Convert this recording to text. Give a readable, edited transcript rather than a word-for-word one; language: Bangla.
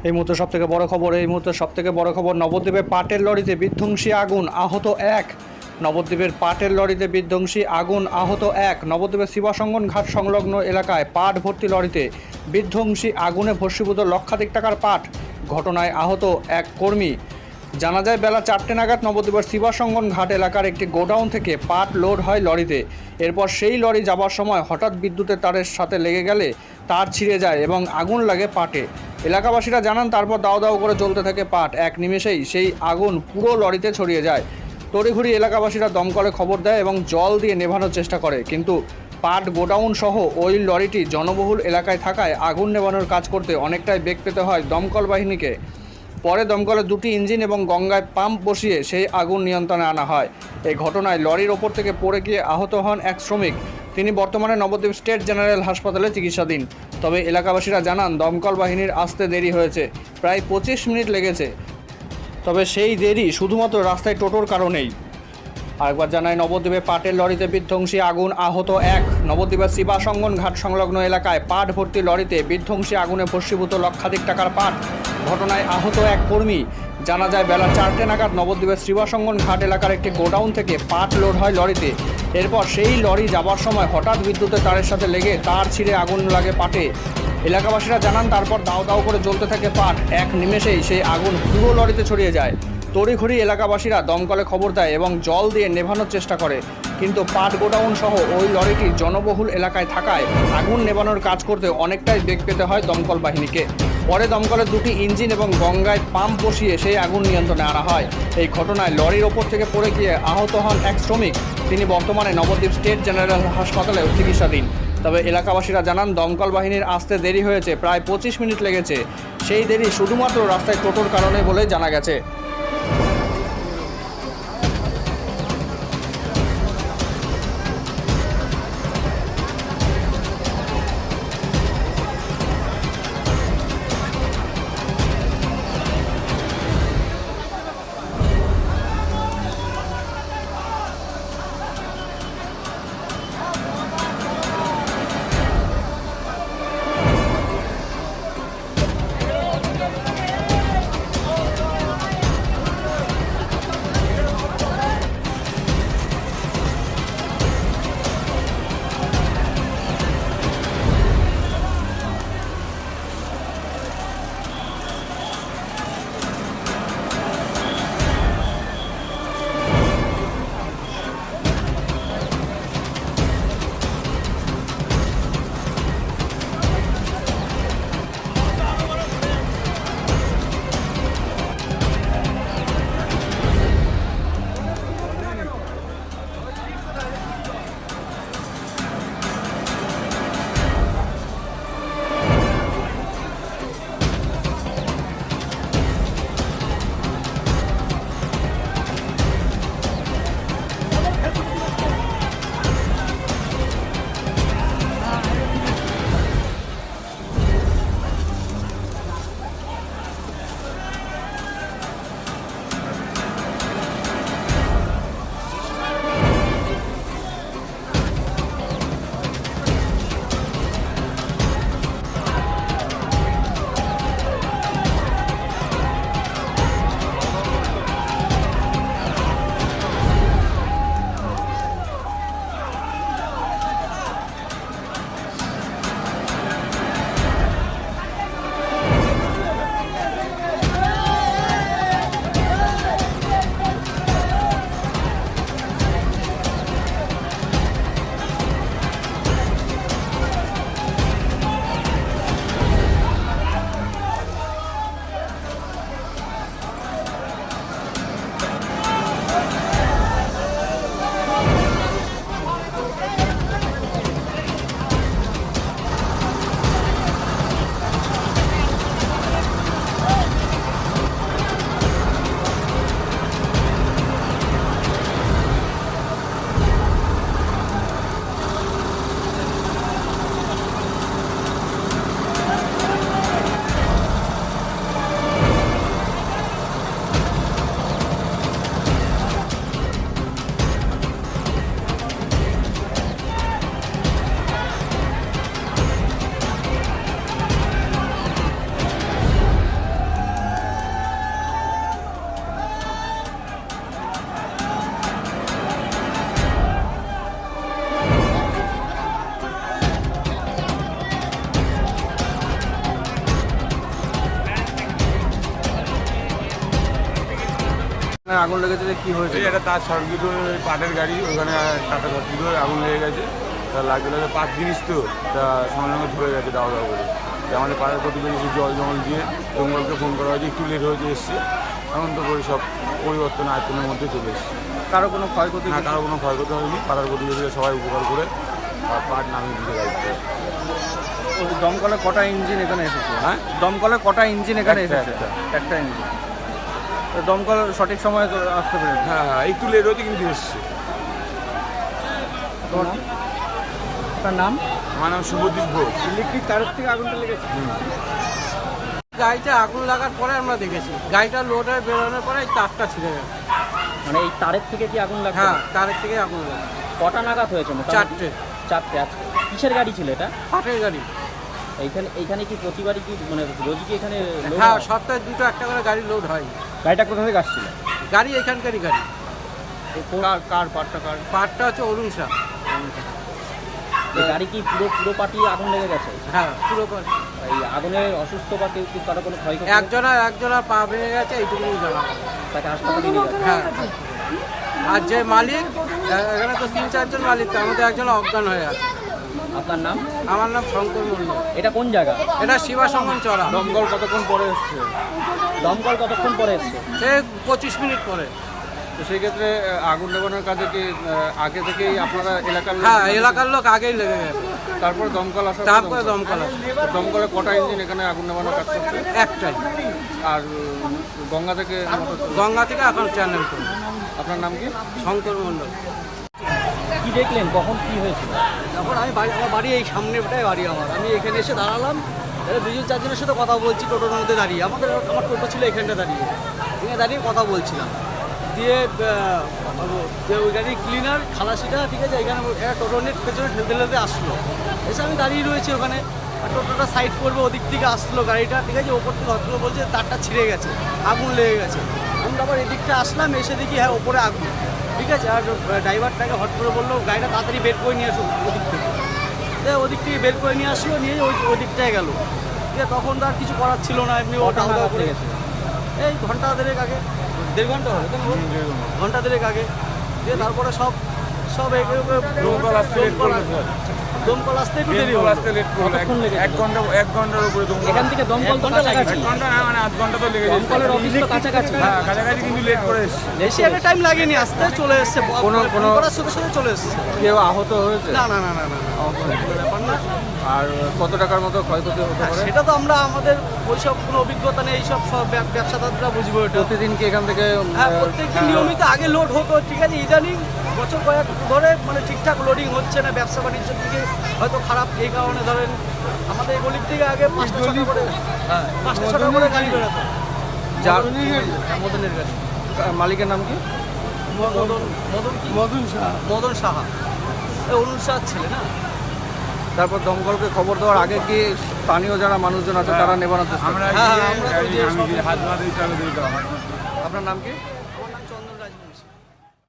এই মুহূর্তে সবথেকে বড় খবর নবদ্বীপে পাটের লরিতে বিধ্বংসী আগুন, আহত এক। নবদ্বীপের পাটের লরিতে বিধ্বংসী আগুন, আহত এক। নবদ্বীপের শিবাসঙ্গন ঘাট সংলগ্ন এলাকায় পাট ভর্তি লরিতে বিধ্বংসী আগুনে ভস্মীভূত লক্ষাধিক টাকার পাট। ঘটনায় আহত এক কর্মী। জানা যায় বেলা 4টে নাগাদ নবদ্বীপের শিবাসঙ্গন ঘাট এলাকার একটি গোডাউন থেকে পাট লোড হয় লরিতে। এরপর সেই লরি যাবার সময় হঠাৎ বিদ্যুতের তারের সাথে লেগে গেলে তার ছিঁড়ে যায় এবং আগুন লাগে পাটে। এলাকাবাসীরা জানান তারপর দাও দাও করে জ্বলতে থাকে পাট। এক নিমেষেই সেই আগুন পুরো লরিতে ছড়িয়ে যায়। তড়িঘড়ি এলাকাবাসীরা দমকলে খবর দেয় এবং জল দিয়ে নেভানোর চেষ্টা করে, কিন্তু পাট গোডাউন সহ ওই লরিটি জনবহুল এলাকায় থাকায় আগুন নেভানোর কাজ করতে অনেকটাই বেগ পেতে হয় দমকল বাহিনীকে। পরে দমকলের 2টি ইঞ্জিন এবং গঙ্গায় পাম্প বসিয়ে সেই আগুন নিয়ন্ত্রণে আনা হয়। এই ঘটনায় লরির ওপর থেকে পড়ে গিয়ে আহত হন এক শ্রমিক। তিনি বর্তমানে নবদ্বীপ স্টেট জেনারেল হাসপাতালে চিকিৎসাধীন। তবে এলাকাবাসীরা জানান দমকল বাহিনীর আসতে দেরি হয়েছে, প্রায় 25 মিনিট লেগেছে। তবে সেই দেরি শুধুমাত্র রাস্তায় টোটোর কারণেই। আরেকবার জানায় নবদ্বীপে পাটের লরিতে বিধ্বংসী আগুন, আহত এক। নবদ্বীপের শিবাসঙ্গন ঘাট সংলগ্ন এলাকায় পাট ভর্তি লরিতে বিধ্বংসী আগুনে ভস্মীভূত লক্ষাধিক টাকার পাট। ঘটনায় আহত এক কর্মী। জানা যায় বেলা 4টে নাগাদ নবদ্বীপের শিবাসঙ্গন ঘাট এলাকার একটি গোডাউন থেকে পাট লোড হয় লরিতে। এরপর সেই লরি যাবার সময় হঠাৎ বিদ্যুতের তারের সাথে লেগে তার ছিঁড়ে আগুন লাগে পাটে। এলাকাবাসীরা জানান তারপর দাও দাও করে জ্বলতে থাকে পাট। এক নিমেষেই সেই আগুন পুরো লরিতে ছড়িয়ে যায়। তড়িঘড়ি এলাকাবাসীরা দমকলে খবর দেয় এবং জল দিয়ে নেভানোর চেষ্টা করে, কিন্তু পাট গোডাউন সহ ওই লরিটি জনবহুল এলাকায় থাকায় আগুন নেভানোর কাজ করতে অনেকটাই বেগ পেতে হয় দমকল বাহিনীকে। পরে দমকলের 2টি ইঞ্জিন এবং গঙ্গায় পাম্প বসিয়ে সেই আগুন নিয়ন্ত্রণে আনা হয়। এই ঘটনায় লরির ওপর থেকে পড়ে গিয়ে আহত হন এক শ্রমিক। তিনি বর্তমানে নবদ্বীপ স্টেট জেনারেল হাসপাতালে চিকিৎসাধীন। তবে এলাকাবাসীরা জানান দমকল বাহিনীর আসতে দেরি হয়েছে, প্রায় 25 মিনিট লেগেছে। সেই দেরি শুধুমাত্র রাস্তায় টোটোর কারণে বলে জানা গেছে। আগুন লেগেছে যে কি হয়েছে? এটা তার সর্কিট পাটের গাড়ি, ওখানে টাটা সর্কিট আগুন লেগে গেছে। তা লাগতে লাগে পাট জিনিস তো, তা সঙ্গে সঙ্গে ধরে গেছে দাওয়া দাওয়া করে। আমাদের পাড়ার প্রতিবেশী জল জঙ্গল দিয়ে জঙ্গলকে ফোন করা হয়েছে, একটু লেট হয়েছে এসছে। এখন তো করে সব পরিবর্তন আয়তনের মধ্যে চলে এসছে। কারো কোনো ক্ষয়ক্ষতি? না, কারো কোনো ক্ষয়ক্ষতি হয়নি। পাড়ার প্রতিবেশীরা সবাই উপকার করে পাট নামিয়ে দিতে গাড়িতে। দমকলে কটা ইঞ্জিন এখানে এসেছে? হ্যাঁ, দমকলে কটা ইঞ্জিন এখানে একটা, এসেছে? একটা ইঞ্জিন। তো দমকল সঠিক সময়ে তো আসতে পেরেছে? হ্যাঁ হ্যাঁ, একটু লেট হয়েছে কিন্তু এসছে। তার নাম? আমার নাম শুভদীপ ঘোষ। ইলেকট্রিক তারের থেকে আগুনটা লেগেছে? গাড়িটা আগুন লাগার পরে আমরা দেখেছি, গাড়িটা লোড হয়ে বেরোনোর পরে এই তারটা ছিঁড়ে গেছে। মানে এই তারের থেকে কি আগুন লাগছে? হ্যাঁ, তারের থেকে আগুন লাগে। কটা নাগাদ হয়েছে মোটামুটি? চারটে। আচ্ছা, কিসের গাড়ি ছিল এটা? পাটের গাড়ি। এইখানে কি প্রতিবারই কি মানে রোজই কি এখানে load হ্যাঁ, হয়? সপ্তাহে দুটো একটা করে গাড়ি লোড হয়। গাড়িটা কোথা থেকে আসছিল? গাড়ি এখানকারই গাড়ি। কার পাটটা কার? পাটটা হচ্ছে অরুণ শাহ। এই গাড়ি কি পুরো পাটি আগুন লেগে গেছে? হ্যাঁ, পুরো গাড়ি। এই আগুনে অসুস্থ বা কেউ কি কারো কোনো ক্ষয়ক্ষতি? একজনের পা ভেঙে গেছে, এইটুকুনি জানা। তাকে হাসপাতালে নিয়ে গেছে? হ্যাঁ, আর যে মালিক, এখানে তো 3-4 জন মালিক, তার মধ্যে একজন অজ্ঞান হয়ে আছে। আপনার নাম? আমার নাম শঙ্কর মন্ডল। এটা কোন জায়গা? এটা শিবা সঙ্গন চড়া। দমকল কতক্ষণ পরে এসছে? দমকল কতক্ষণ পরে এসছে? সে 25 মিনিট পরে। তো সেই ক্ষেত্রে আগুন নেভানোর কাজে কি আগে থেকেই আপনারা এলাকার লোক? হ্যাঁ, এলাকার লোক আগেই লেগে গেছে। তারপরে দমকল আসা? তারপরে দমকল আসে। দমকলে কটা ইঞ্জিন এখানে আগুন নেভানোর কাজ করছে? একটাই। আর গঙ্গা থেকে গঙ্গা থেকে এখন চ্যানেল করে। আপনার নাম কি? শঙ্কর মন্ডল। কি দেখলেন, কখন কি হয়েছিল? তখন আমার বাড়ি এই সামনেটাই বাড়ি আমার। আমি এখানে এসে দাঁড়ালাম, এরা 2-4 জনের সাথে কথা বলছি টোটোর মধ্যে দাঁড়িয়ে। আমার টোটো ছিল এখানটা দাঁড়িয়ে, এখানে দাঁড়িয়ে কথা বলছিলাম। দিয়ে ওই গাড়ির ক্লিনার খালাসিটা, ঠিক আছে, এখানে একটা টোটো নিয়ে পেছনে ঠেলতে আসলো। এসে আমি দাঁড়িয়ে রয়েছি ওখানে, আর টোটোটা সাইড করবে, ওদিক থেকে আসলো গাড়িটা, ঠিক আছে। ওপর থেকে হটলো, বলছে তারটা ছিঁড়ে গেছে, আগুন লেগে গেছে। আমি আবার এদিকটা আসলাম, এসে দেখি হ্যাঁ ওপরে আগুন, ঠিক আছে। আর ড্রাইভারটাকে হট করে বললো গাড়িটা তাড়াতাড়ি বের করে নিয়ে আসুন ওদিক থেকে। ওদিক থেকে বের করে নিয়ে আসলো, নিয়ে ওই দিকটায় গেল। ঠিক আছে, তখন তো আর কিছু করার ছিল না, এমনি ও দাও দাও করে গেছে। এই ঘন্টা দেড়েক আগে, 1.5 ঘন্টা হবে, ঘন্টা দেড়েক আগে। দিয়ে তারপরে সব দমকল আসতে লেট করলো স্যার। দমকল আসতে একটু দেরি দমকল হলো। আসতে লেট করলো। এক ঘন্টার উপরে দমকল। এখান থেকে দমকল তো কাছাকাছি। 1 ঘন্টা না, মানে 8 ঘন্টা তো লেগে যাচ্ছে। দমকলের অফিস তো কাছাকাছি। হ্যাঁ, কাছাকাছি, কিন্তু লেট করে এসছে। বেশি একটা টাইম লাগেনি, আসতে চলে এসছে, ফোন করার সাথে সাথে চলে এসছে। কেউ আহত হয়েছে? না, ব্যাপার না। আর কত টাকার মতো ক্ষয়ক্ষতি হতে পারে? সেটা তো আমাদের ওইসব কোনো অভিজ্ঞতা নেই, এইসব সব ব্যবসাদাররা বুঝবে ওটা। প্রতিদিন কি এখান থেকে? হ্যাঁ, প্রত্যেকদিন নিয়মিত আগে লোড হতো, ঠিক আছে। ইদানিং বছর কয়েক ধরে মানে ঠিকঠাক লোডিং হচ্ছে না, ব্যবসা বাণিজ্যের দিকে হয়তো খারাপ। এই কারণে ধরেন আমাদের এই গলির থেকে আগে 5টা-6টা করে, 5টা-6টা করে গাড়ি বেরোতো। মদনের গাড়ি। মালিকের নাম কি? মদন সাহা, অরুণ শাহ ছেলে না। তারপর দমকলকে খবর দেওয়ার আগে কি স্থানীয় যারা মানুষজন আছে তারা নেবানোর চেষ্টা করে? আমরা হ্যাঁ, আমরা হাত বাঁধে আপনার নাম কি?